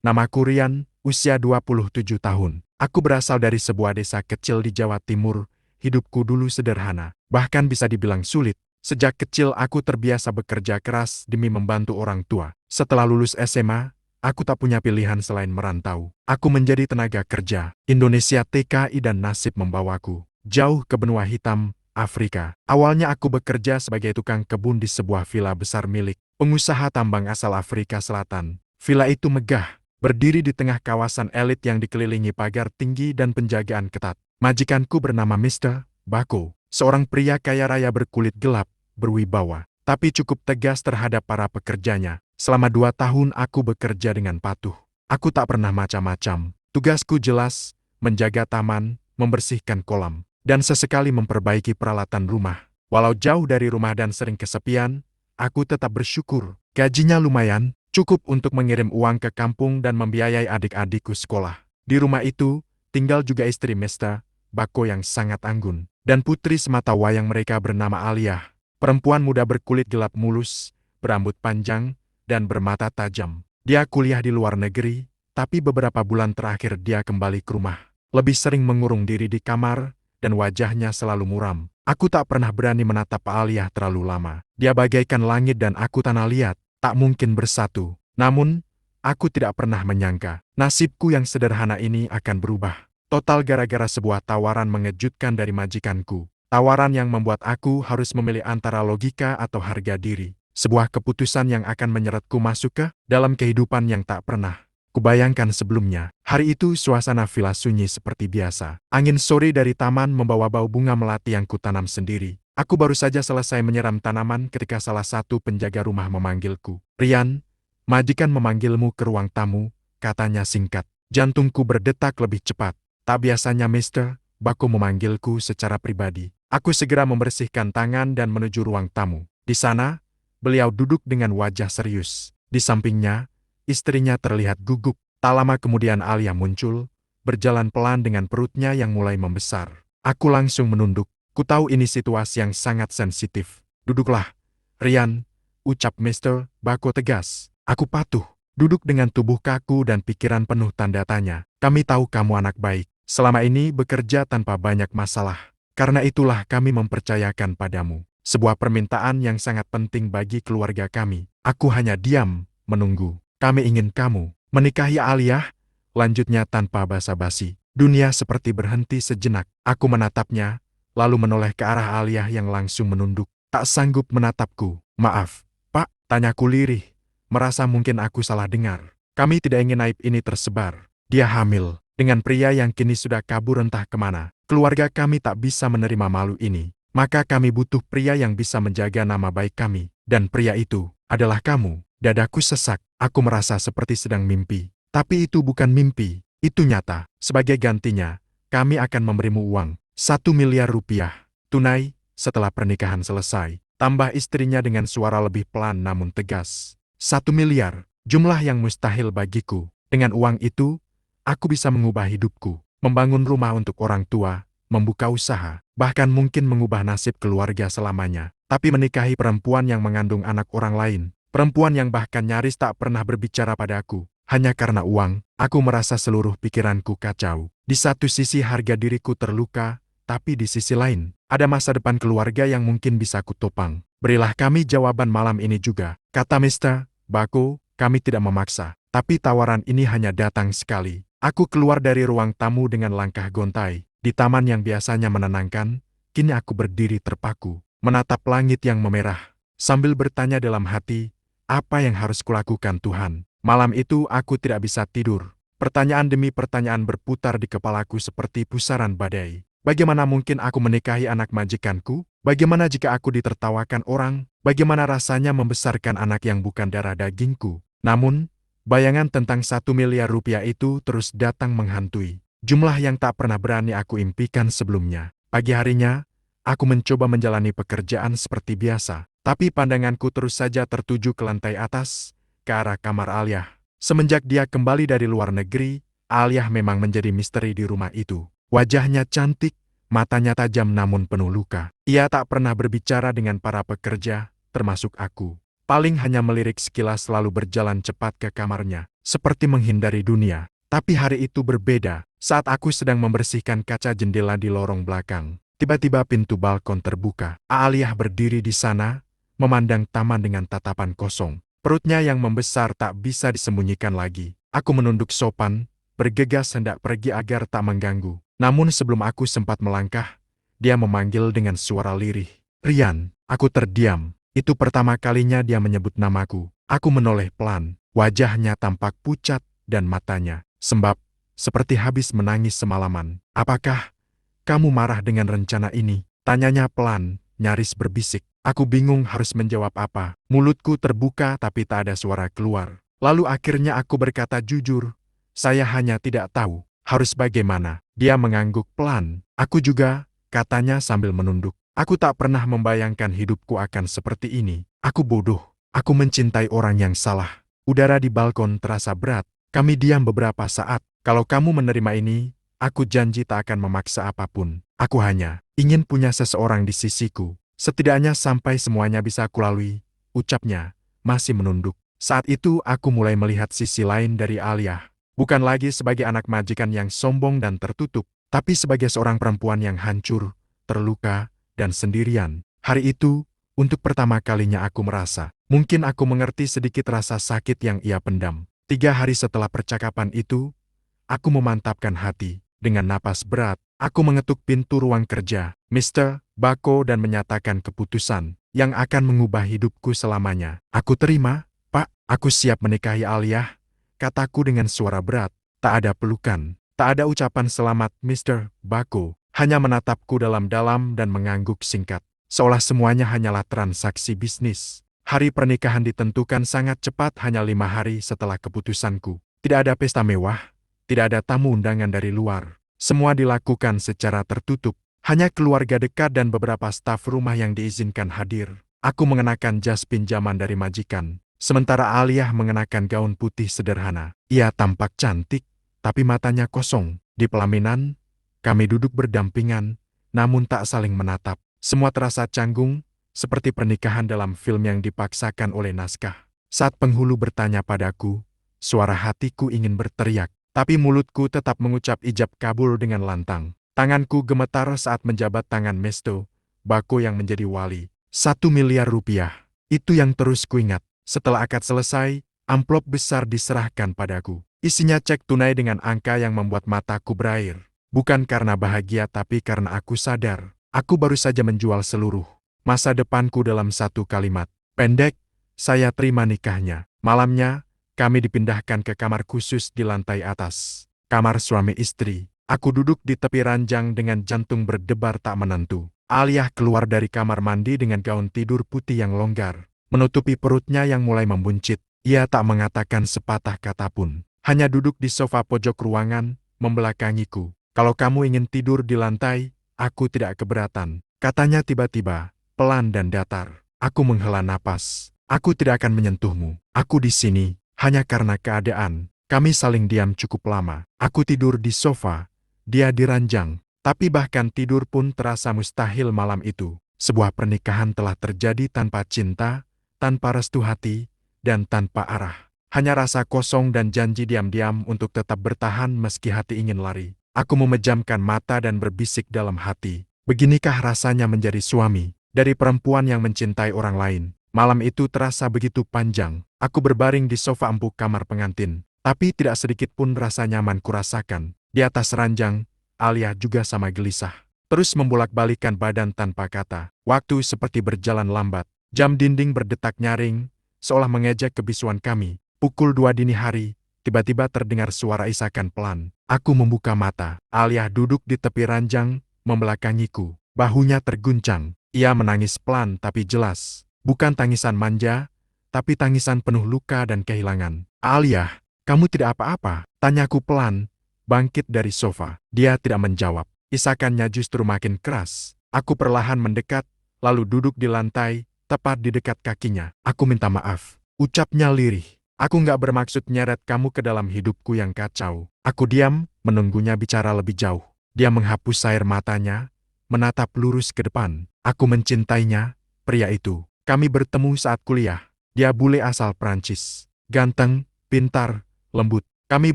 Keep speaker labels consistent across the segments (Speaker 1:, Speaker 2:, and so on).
Speaker 1: Namaku Rian, usia 27 tahun. Aku berasal dari sebuah desa kecil di Jawa Timur. Hidupku dulu sederhana, bahkan bisa dibilang sulit. Sejak kecil aku terbiasa bekerja keras demi membantu orang tua. Setelah lulus SMA, aku tak punya pilihan selain merantau. Aku menjadi tenaga kerja. Indonesia TKI dan nasib membawaku jauh ke benua hitam, Afrika. Awalnya aku bekerja sebagai tukang kebun di sebuah villa besar milik pengusaha tambang asal Afrika Selatan. Villa itu megah, berdiri di tengah kawasan elit yang dikelilingi pagar tinggi dan penjagaan ketat. Majikanku bernama Mr. Bako, seorang pria kaya raya berkulit gelap, berwibawa, tapi cukup tegas terhadap para pekerjanya. Selama 2 tahun aku bekerja dengan patuh. Aku tak pernah macam-macam. Tugasku jelas, menjaga taman, membersihkan kolam, dan sesekali memperbaiki peralatan rumah. Walau jauh dari rumah dan sering kesepian, aku tetap bersyukur. Gajinya lumayan, cukup untuk mengirim uang ke kampung dan membiayai adik-adikku sekolah. Di rumah itu, tinggal juga istri Mr. Bako yang sangat anggun, dan putri semata wayang mereka bernama Alia. Perempuan muda berkulit gelap mulus, berambut panjang, dan bermata tajam. Dia kuliah di luar negeri, tapi beberapa bulan terakhir dia kembali ke rumah. Lebih sering mengurung diri di kamar, dan wajahnya selalu muram. Aku tak pernah berani menatap Alia terlalu lama. Dia bagaikan langit dan aku tanah liat, tak mungkin bersatu. Namun, aku tidak pernah menyangka, nasibku yang sederhana ini akan berubah. Total gara-gara sebuah tawaran mengejutkan dari majikanku. Tawaran yang membuat aku harus memilih antara logika atau harga diri. Sebuah keputusan yang akan menyeretku masuk ke dalam kehidupan yang tak pernah kubayangkan sebelumnya. Hari itu suasana villa sunyi seperti biasa. Angin sore dari taman membawa bau bunga melati yang kutanam sendiri. Aku baru saja selesai menyiram tanaman ketika salah satu penjaga rumah memanggilku. Rian, majikan memanggilmu ke ruang tamu, katanya singkat. Jantungku berdetak lebih cepat. Tak biasanya Mr. Bako memanggilku secara pribadi. Aku segera membersihkan tangan dan menuju ruang tamu. Di sana, beliau duduk dengan wajah serius. Di sampingnya, istrinya terlihat gugup. Tak lama kemudian Alia muncul, berjalan pelan dengan perutnya yang mulai membesar. Aku langsung menunduk. Ku tahu ini situasi yang sangat sensitif. Duduklah, Rian, ucap Mr. Bako tegas. Aku patuh. Duduk dengan tubuh kaku dan pikiran penuh tanda tanya. Kami tahu kamu anak baik. Selama ini bekerja tanpa banyak masalah. Karena itulah kami mempercayakan padamu sebuah permintaan yang sangat penting bagi keluarga kami. Aku hanya diam, menunggu. Kami ingin kamu menikahi Alia, lanjutnya tanpa basa-basi. Dunia seperti berhenti sejenak. Aku menatapnya, lalu menoleh ke arah Alia yang langsung menunduk. Tak sanggup menatapku. Maaf, Pak, tanyaku lirih. Merasa mungkin aku salah dengar. Kami tidak ingin aib ini tersebar. Dia hamil dengan pria yang kini sudah kabur entah kemana. Keluarga kami tak bisa menerima malu ini. Maka kami butuh pria yang bisa menjaga nama baik kami. Dan pria itu adalah kamu. Dadaku sesak. Aku merasa seperti sedang mimpi. Tapi itu bukan mimpi. Itu nyata. Sebagai gantinya, kami akan memberimu uang. 1 miliar rupiah. Tunai, setelah pernikahan selesai. Tambah istrinya dengan suara lebih pelan namun tegas. 1 miliar. Jumlah yang mustahil bagiku. Dengan uang itu, aku bisa mengubah hidupku. Membangun rumah untuk orang tua, membuka usaha, bahkan mungkin mengubah nasib keluarga selamanya. Tapi menikahi perempuan yang mengandung anak orang lain, perempuan yang bahkan nyaris tak pernah berbicara padaku, hanya karena uang, aku merasa seluruh pikiranku kacau. Di satu sisi harga diriku terluka, tapi di sisi lain, ada masa depan keluarga yang mungkin bisa kutopang. Berilah kami jawaban malam ini juga, kata Mr. Bako. Kami tidak memaksa, tapi tawaran ini hanya datang sekali. Aku keluar dari ruang tamu dengan langkah gontai. Di taman yang biasanya menenangkan, kini aku berdiri terpaku, menatap langit yang memerah, sambil bertanya dalam hati, apa yang harus kulakukan Tuhan? Malam itu aku tidak bisa tidur. Pertanyaan demi pertanyaan berputar di kepalaku seperti pusaran badai. Bagaimana mungkin aku menikahi anak majikanku? Bagaimana jika aku ditertawakan orang? Bagaimana rasanya membesarkan anak yang bukan darah dagingku? Namun, bayangan tentang 1 miliar rupiah itu terus datang menghantui. Jumlah yang tak pernah berani aku impikan sebelumnya. Pagi harinya, aku mencoba menjalani pekerjaan seperti biasa. Tapi pandanganku terus saja tertuju ke lantai atas, ke arah kamar Alia. Semenjak dia kembali dari luar negeri, Alia memang menjadi misteri di rumah itu. Wajahnya cantik, matanya tajam namun penuh luka. Ia tak pernah berbicara dengan para pekerja, termasuk aku. Paling hanya melirik sekilas lalu berjalan cepat ke kamarnya. seperti menghindari dunia. Tapi hari itu berbeda. Saat aku sedang membersihkan kaca jendela di lorong belakang, tiba-tiba pintu balkon terbuka. Aaliah berdiri di sana, memandang taman dengan tatapan kosong. Perutnya yang membesar tak bisa disembunyikan lagi. Aku menunduk sopan, bergegas hendak pergi agar tak mengganggu. Namun sebelum aku sempat melangkah, dia memanggil dengan suara lirih. "Rian." Aku terdiam. Itu pertama kalinya dia menyebut namaku. Aku menoleh pelan. Wajahnya tampak pucat dan matanya sembab, seperti habis menangis semalaman. "Apakah kamu marah dengan rencana ini?" Tanyanya pelan, nyaris berbisik. Aku bingung harus menjawab apa. Mulutku terbuka tapi tak ada suara keluar. Lalu akhirnya aku berkata jujur, "Saya hanya tidak tahu harus bagaimana." Dia mengangguk pelan. "Aku juga," katanya sambil menunduk. "Aku tak pernah membayangkan hidupku akan seperti ini. Aku bodoh. Aku mencintai orang yang salah." Udara di balkon terasa berat. Kami diam beberapa saat. "Kalau kamu menerima ini, aku janji tak akan memaksa apapun. Aku hanya ingin punya seseorang di sisiku. Setidaknya sampai semuanya bisa kulalui," ucapnya, masih menunduk. Saat itu aku mulai melihat sisi lain dari Alia. Bukan lagi sebagai anak majikan yang sombong dan tertutup, tapi sebagai seorang perempuan yang hancur, terluka, dan sendirian. Hari itu, untuk pertama kalinya aku merasa, mungkin aku mengerti sedikit rasa sakit yang ia pendam. 3 hari setelah percakapan itu, aku memantapkan hati. Dengan napas berat, aku mengetuk pintu ruang kerja Mr. Bako dan menyatakan keputusan yang akan mengubah hidupku selamanya. "Aku terima, Pak. Aku siap menikahi Alia," kataku dengan suara berat. Tak ada pelukan, tak ada ucapan selamat Mr. Bako, hanya menatapku dalam-dalam dan mengangguk singkat. Seolah semuanya hanyalah transaksi bisnis. Hari pernikahan ditentukan sangat cepat, hanya 5 hari setelah keputusanku. Tidak ada pesta mewah, tidak ada tamu undangan dari luar. Semua dilakukan secara tertutup. Hanya keluarga dekat dan beberapa staf rumah yang diizinkan hadir. Aku mengenakan jas pinjaman dari majikan, sementara Alia mengenakan gaun putih sederhana. Ia tampak cantik, tapi matanya kosong. Di pelaminan, kami duduk berdampingan, namun tak saling menatap. Semua terasa canggung, seperti pernikahan dalam film yang dipaksakan oleh naskah. Saat penghulu bertanya padaku, suara hatiku ingin berteriak. Tapi mulutku tetap mengucap ijab kabul dengan lantang. Tanganku gemetar saat menjabat tangan Mesto Bako yang menjadi wali. 1 miliar rupiah. Itu yang terus kuingat. Setelah akad selesai, amplop besar diserahkan padaku. Isinya cek tunai dengan angka yang membuat mataku berair. Bukan karena bahagia tapi karena aku sadar. Aku baru saja menjual seluruh masa depanku dalam satu kalimat. Pendek, saya terima nikahnya. Malamnya, kami dipindahkan ke kamar khusus di lantai atas. Kamar suami istri. Aku duduk di tepi ranjang dengan jantung berdebar tak menentu. Alia keluar dari kamar mandi dengan gaun tidur putih yang longgar, menutupi perutnya yang mulai membuncit. Ia tak mengatakan sepatah kata pun. Hanya duduk di sofa pojok ruangan, membelakangiku. "Kalau kamu ingin tidur di lantai, aku tidak keberatan," katanya tiba-tiba, pelan dan datar. Aku menghela napas. "Aku tidak akan menyentuhmu. Aku di sini hanya karena keadaan." Kami saling diam cukup lama. Aku tidur di sofa, dia di ranjang. Tapi bahkan tidur pun terasa mustahil malam itu. Sebuah pernikahan telah terjadi tanpa cinta, tanpa restu hati, dan tanpa arah. Hanya rasa kosong dan janji diam-diam untuk tetap bertahan meski hati ingin lari. Aku memejamkan mata dan berbisik dalam hati. Beginikah rasanya menjadi suami dari perempuan yang mencintai orang lain? Malam itu terasa begitu panjang. Aku berbaring di sofa empuk kamar pengantin, tapi tidak sedikit pun rasa nyaman kurasakan. Di atas ranjang, Alia juga sama gelisah, terus membolak-balikan badan tanpa kata. Waktu seperti berjalan lambat. Jam dinding berdetak nyaring, seolah mengejek kebisuan kami. Pukul 2 dini hari, tiba-tiba terdengar suara isakan pelan. Aku membuka mata. Alia duduk di tepi ranjang, membelakangiku. Bahunya terguncang. Ia menangis pelan tapi jelas. Bukan tangisan manja, tapi tangisan penuh luka dan kehilangan. "Alia, kamu tidak apa-apa?" tanyaku pelan, bangkit dari sofa. Dia tidak menjawab. Isakannya justru makin keras. Aku perlahan mendekat, lalu duduk di lantai, tepat di dekat kakinya. "Aku minta maaf," ucapnya lirih. "Aku nggak bermaksud nyeret kamu ke dalam hidupku yang kacau." Aku diam, menunggunya bicara lebih jauh. Dia menghapus air matanya, menatap lurus ke depan. Aku mencintainya, pria itu. Kami bertemu saat kuliah. Dia bule asal Prancis. Ganteng, pintar, lembut. Kami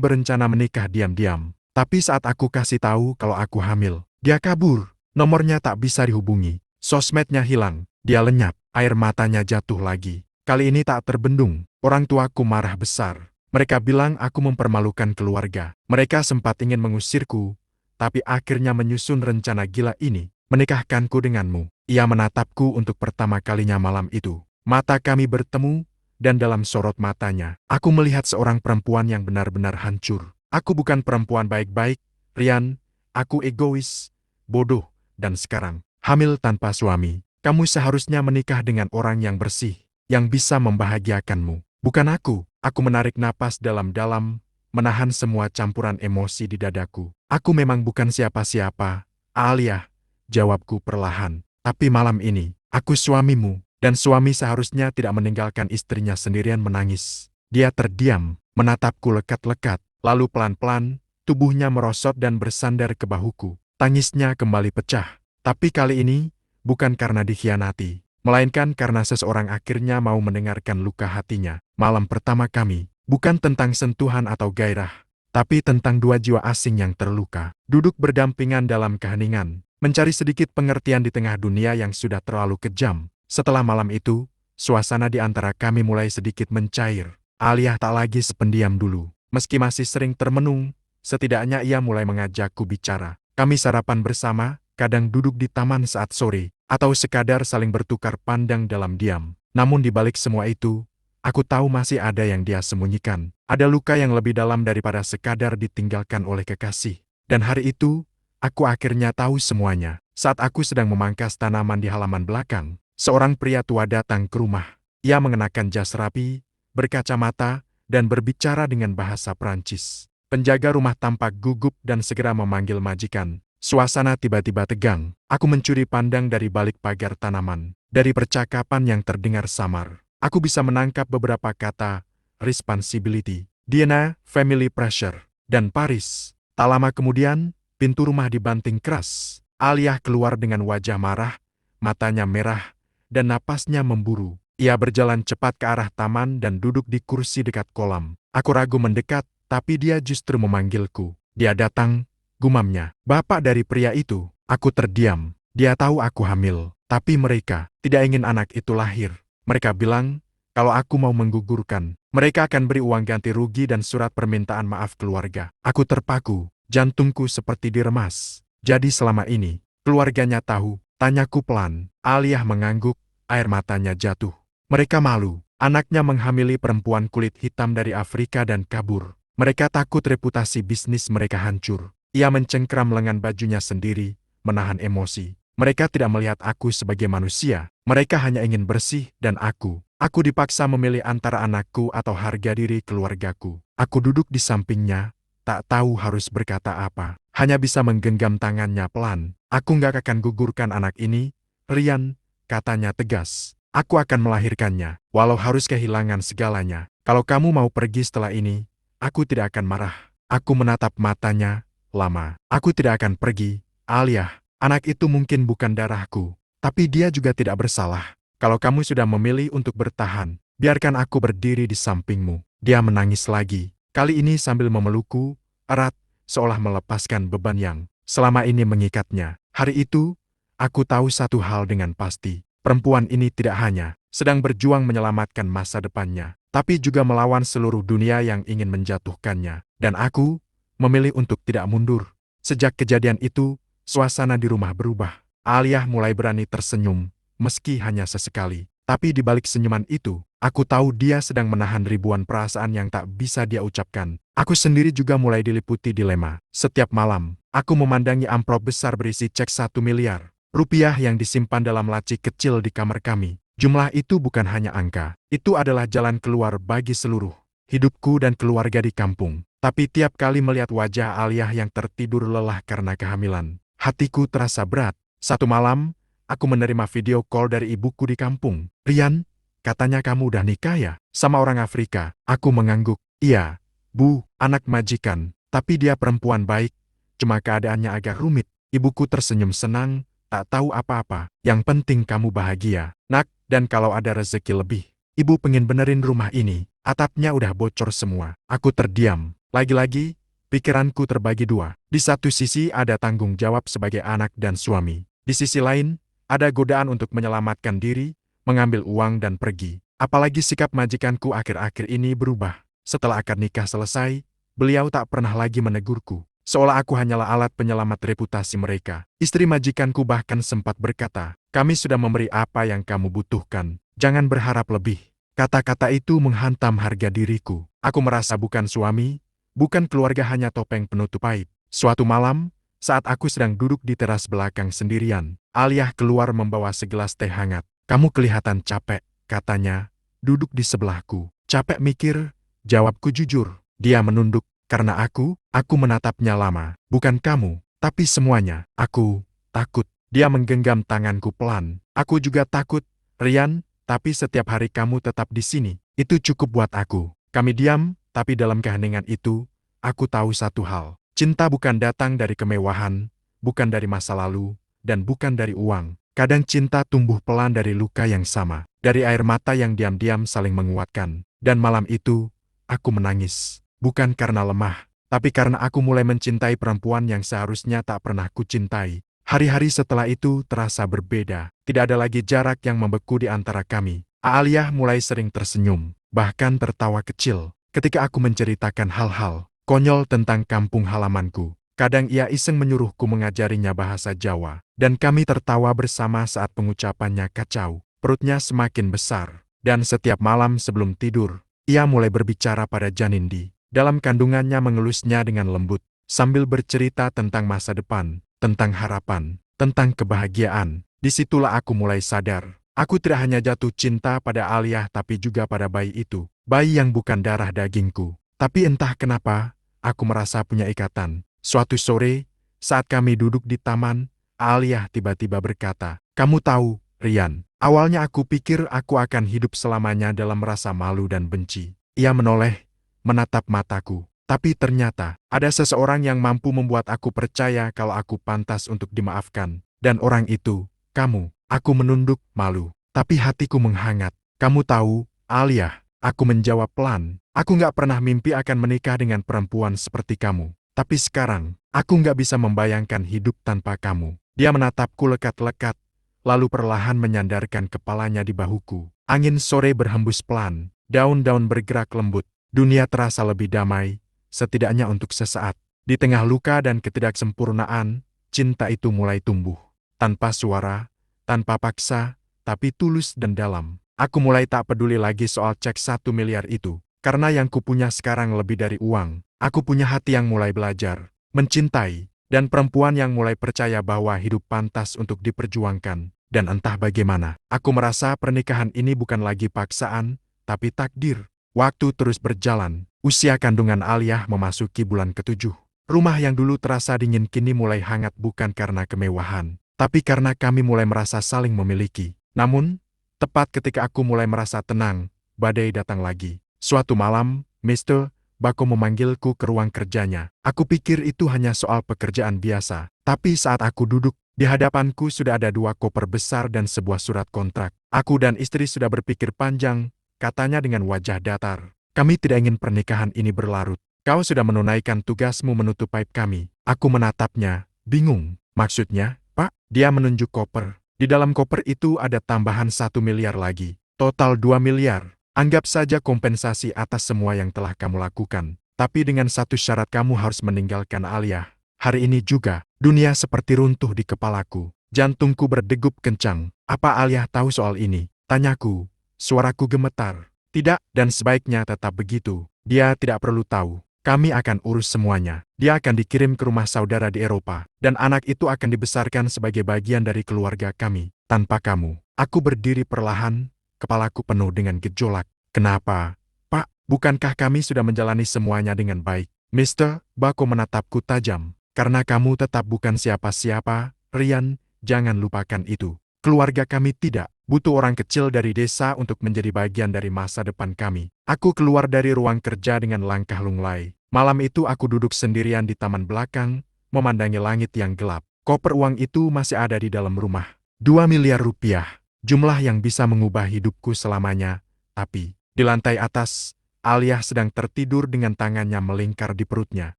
Speaker 1: berencana menikah diam-diam. Tapi saat aku kasih tahu kalau aku hamil, dia kabur. Nomornya tak bisa dihubungi. Sosmednya hilang. Dia lenyap. Air matanya jatuh lagi. Kali ini tak terbendung. Orang tuaku marah besar. Mereka bilang aku mempermalukan keluarga. Mereka sempat ingin mengusirku, tapi akhirnya menyusun rencana gila ini, menikahkanku denganmu. Ia menatapku untuk pertama kalinya malam itu. Mata kami bertemu, dan dalam sorot matanya, aku melihat seorang perempuan yang benar-benar hancur. Aku bukan perempuan baik-baik, Rian. Aku egois, bodoh, dan sekarang hamil tanpa suami. Kamu seharusnya menikah dengan orang yang bersih, yang bisa membahagiakanmu. Bukan aku. Aku menarik napas dalam-dalam, menahan semua campuran emosi di dadaku. Aku memang bukan siapa-siapa, Alia, jawabku perlahan. Tapi malam ini, aku suamimu. Dan suami seharusnya tidak meninggalkan istrinya sendirian menangis. Dia terdiam, menatapku lekat-lekat, lalu pelan-pelan, tubuhnya merosot dan bersandar ke bahuku. Tangisnya kembali pecah. Tapi kali ini, bukan karena dikhianati, melainkan karena seseorang akhirnya mau mendengarkan luka hatinya. Malam pertama kami, bukan tentang sentuhan atau gairah, tapi tentang dua jiwa asing yang terluka. Duduk berdampingan dalam keheningan, mencari sedikit pengertian di tengah dunia yang sudah terlalu kejam. Setelah malam itu, suasana di antara kami mulai sedikit mencair. Alia tak lagi sependiam dulu. Meski masih sering termenung, setidaknya ia mulai mengajakku bicara. Kami sarapan bersama, kadang duduk di taman saat sore, atau sekadar saling bertukar pandang dalam diam. Namun di balik semua itu, aku tahu masih ada yang dia sembunyikan. Ada luka yang lebih dalam daripada sekadar ditinggalkan oleh kekasih. Dan hari itu, aku akhirnya tahu semuanya. Saat aku sedang memangkas tanaman di halaman belakang, seorang pria tua datang ke rumah. Ia mengenakan jas rapi, berkacamata, dan berbicara dengan bahasa Prancis. Penjaga rumah tampak gugup dan segera memanggil majikan. Suasana tiba-tiba tegang. Aku mencuri pandang dari balik pagar tanaman. Dari percakapan yang terdengar samar, aku bisa menangkap beberapa kata: responsibility, Diana, family pressure, dan Paris. Tak lama kemudian, pintu rumah dibanting keras. Alia keluar dengan wajah marah, matanya merah, dan napasnya memburu. Ia berjalan cepat ke arah taman dan duduk di kursi dekat kolam. Aku ragu mendekat, tapi dia justru memanggilku. Dia datang, gumamnya. Bapak dari pria itu. Aku terdiam. Dia tahu aku hamil, tapi mereka tidak ingin anak itu lahir. Mereka bilang, kalau aku mau menggugurkan, mereka akan beri uang ganti rugi dan surat permintaan maaf keluarga. Aku terpaku, jantungku seperti diremas. Jadi selama ini, keluarganya tahu. Tanyaku pelan. Alia mengangguk, air matanya jatuh. Mereka malu. Anaknya menghamili perempuan kulit hitam dari Afrika dan kabur. Mereka takut reputasi bisnis mereka hancur. Ia mencengkram lengan bajunya sendiri, menahan emosi. Mereka tidak melihat aku sebagai manusia. Mereka hanya ingin bersih dan aku. Aku dipaksa memilih antara anakku atau harga diri keluargaku. Aku duduk di sampingnya, tak tahu harus berkata apa. Hanya bisa menggenggam tangannya pelan. Aku nggak akan gugurkan anak ini, Rian, katanya tegas. Aku akan melahirkannya, walau harus kehilangan segalanya. Kalau kamu mau pergi setelah ini, aku tidak akan marah. Aku menatap matanya, lama. Aku tidak akan pergi, Alia. Anak itu mungkin bukan darahku, tapi dia juga tidak bersalah. Kalau kamu sudah memilih untuk bertahan, biarkan aku berdiri di sampingmu. Dia menangis lagi, kali ini sambil memelukku, erat, seolah melepaskan beban yang selama ini mengikatnya. Hari itu, aku tahu satu hal dengan pasti. Perempuan ini tidak hanya sedang berjuang menyelamatkan masa depannya, tapi juga melawan seluruh dunia yang ingin menjatuhkannya. Dan aku memilih untuk tidak mundur. Sejak kejadian itu, suasana di rumah berubah. Alia mulai berani tersenyum, meski hanya sesekali. Tapi di balik senyuman itu, aku tahu dia sedang menahan ribuan perasaan yang tak bisa dia ucapkan. Aku sendiri juga mulai diliputi dilema. Setiap malam, aku memandangi amplop besar berisi cek 1 miliar rupiah yang disimpan dalam laci kecil di kamar kami. Jumlah itu bukan hanya angka, itu adalah jalan keluar bagi seluruh hidupku dan keluarga di kampung. Tapi tiap kali melihat wajah Alia yang tertidur lelah karena kehamilan, hatiku terasa berat. Satu malam, aku menerima video call dari ibuku di kampung. Rian, katanya kamu udah nikah ya? Sama orang Afrika. Aku mengangguk. Iya, Bu, anak majikan. Tapi dia perempuan baik. Cuma keadaannya agak rumit. Ibuku tersenyum senang. Tak tahu apa-apa, yang penting kamu bahagia, nak, dan kalau ada rezeki lebih, ibu pengen benerin rumah ini. Atapnya udah bocor semua. Aku terdiam. Lagi-lagi, pikiranku terbagi dua. Di satu sisi ada tanggung jawab sebagai anak dan suami. Di sisi lain, ada godaan untuk menyelamatkan diri, mengambil uang dan pergi. Apalagi sikap majikanku akhir-akhir ini berubah. Setelah akad nikah selesai, beliau tak pernah lagi menegurku. Seolah aku hanyalah alat penyelamat reputasi mereka. Istri majikanku bahkan sempat berkata, "Kami sudah memberi apa yang kamu butuhkan. Jangan berharap lebih." Kata-kata itu menghantam harga diriku. Aku merasa bukan suami, bukan keluarga, hanya topeng penutup aib. Suatu malam, saat aku sedang duduk di teras belakang sendirian, Aliyah keluar membawa segelas teh hangat. "Kamu kelihatan capek," katanya, duduk di sebelahku. "Capek mikir?" Jawabku jujur. Dia menunduk. "Karena aku menatapnya lama. Bukan kamu, tapi semuanya. Aku takut." Dia menggenggam tanganku pelan. "Aku juga takut, Rian, tapi setiap hari kamu tetap di sini. Itu cukup buat aku." Kami diam, tapi dalam keheningan itu, aku tahu satu hal. Cinta bukan datang dari kemewahan, bukan dari masa lalu, dan bukan dari uang. Kadang cinta tumbuh pelan dari luka yang sama, dari air mata yang diam-diam saling menguatkan. Dan malam itu, aku menangis. Bukan karena lemah, tapi karena aku mulai mencintai perempuan yang seharusnya tak pernah kucintai. Hari-hari setelah itu terasa berbeda. Tidak ada lagi jarak yang membeku di antara kami. Aliyah mulai sering tersenyum, bahkan tertawa kecil, ketika aku menceritakan hal-hal konyol tentang kampung halamanku. Kadang ia iseng menyuruhku mengajarinya bahasa Jawa, dan kami tertawa bersama saat pengucapannya kacau. Perutnya semakin besar, dan setiap malam sebelum tidur, ia mulai berbicara pada Janindi. Dalam kandungannya mengelusnya dengan lembut, sambil bercerita tentang masa depan, tentang harapan, tentang kebahagiaan. Disitulah aku mulai sadar. Aku tidak hanya jatuh cinta pada Aliyah tapi juga pada bayi itu. Bayi yang bukan darah dagingku. Tapi entah kenapa, aku merasa punya ikatan. Suatu sore, saat kami duduk di taman, Aliyah tiba-tiba berkata, "Kamu tahu, Rian, awalnya aku pikir aku akan hidup selamanya dalam rasa malu dan benci." Ia menoleh, menatap mataku. Tapi ternyata, ada seseorang yang mampu membuat aku percaya kalau aku pantas untuk dimaafkan. Dan orang itu, kamu. Aku menunduk, malu. Tapi hatiku menghangat. "Kamu tahu, Aliyah," aku menjawab pelan, "aku nggak pernah mimpi akan menikah dengan perempuan seperti kamu. Tapi sekarang, aku nggak bisa membayangkan hidup tanpa kamu." Dia menatapku lekat-lekat, lalu perlahan menyandarkan kepalanya di bahuku. Angin sore berhembus pelan, daun-daun bergerak lembut. Dunia terasa lebih damai, setidaknya untuk sesaat. Di tengah luka dan ketidaksempurnaan, cinta itu mulai tumbuh. Tanpa suara, tanpa paksa, tapi tulus dan dalam. Aku mulai tak peduli lagi soal cek 1 miliar itu. Karena yang kupunya sekarang lebih dari uang. Aku punya hati yang mulai belajar, mencintai, dan perempuan yang mulai percaya bahwa hidup pantas untuk diperjuangkan. Dan entah bagaimana, aku merasa pernikahan ini bukan lagi paksaan, tapi takdir. Waktu terus berjalan, usia kandungan Aliyah memasuki bulan ke-7. Rumah yang dulu terasa dingin kini mulai hangat bukan karena kemewahan, tapi karena kami mulai merasa saling memiliki. Namun, tepat ketika aku mulai merasa tenang, badai datang lagi. Suatu malam, Mr. Bako memanggilku ke ruang kerjanya. Aku pikir itu hanya soal pekerjaan biasa, tapi saat aku duduk, di hadapanku sudah ada 2 koper besar dan sebuah surat kontrak. Aku dan istri sudah berpikir panjang, katanya dengan wajah datar. "Kami tidak ingin pernikahan ini berlarut. Kau sudah menunaikan tugasmu menutup aib kami." Aku menatapnya, bingung. "Maksudnya, Pak?" Dia menunjuk koper. Di dalam koper itu ada tambahan 1 miliar lagi. Total 2 miliar. "Anggap saja kompensasi atas semua yang telah kamu lakukan. Tapi dengan satu syarat, kamu harus meninggalkan Aliyah. Hari ini juga." Dunia seperti runtuh di kepalaku. Jantungku berdegup kencang. "Apa Aliyah tahu soal ini?" tanyaku. Suaraku gemetar. "Tidak, dan sebaiknya tetap begitu. Dia tidak perlu tahu. Kami akan urus semuanya. Dia akan dikirim ke rumah saudara di Eropa, dan anak itu akan dibesarkan sebagai bagian dari keluarga kami, tanpa kamu." Aku berdiri perlahan, kepalaku penuh dengan gejolak. "Kenapa, Pak? Bukankah kami sudah menjalani semuanya dengan baik?" Mr. Bako menatapku tajam. "Karena kamu tetap bukan siapa-siapa, Rian, jangan lupakan itu. Keluarga kami tidak butuh orang kecil dari desa untuk menjadi bagian dari masa depan kami." Aku keluar dari ruang kerja dengan langkah lunglai. Malam itu aku duduk sendirian di taman belakang, memandangi langit yang gelap. Koper uang itu masih ada di dalam rumah. 2 miliar rupiah, jumlah yang bisa mengubah hidupku selamanya. Tapi, di lantai atas, Alia sedang tertidur dengan tangannya melingkar di perutnya,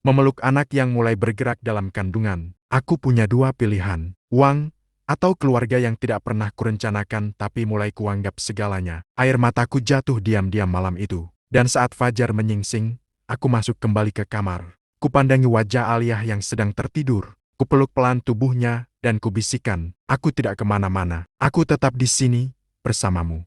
Speaker 1: memeluk anak yang mulai bergerak dalam kandungan. Aku punya dua pilihan, uang, atau keluarga yang tidak pernah kurencanakan tapi mulai kuanggap segalanya. Air mataku jatuh diam-diam malam itu. Dan saat fajar menyingsing, aku masuk kembali ke kamar. Kupandangi wajah Alia yang sedang tertidur. Kupeluk pelan tubuhnya dan kubisikkan, aku tidak kemana-mana. Aku tetap di sini, bersamamu.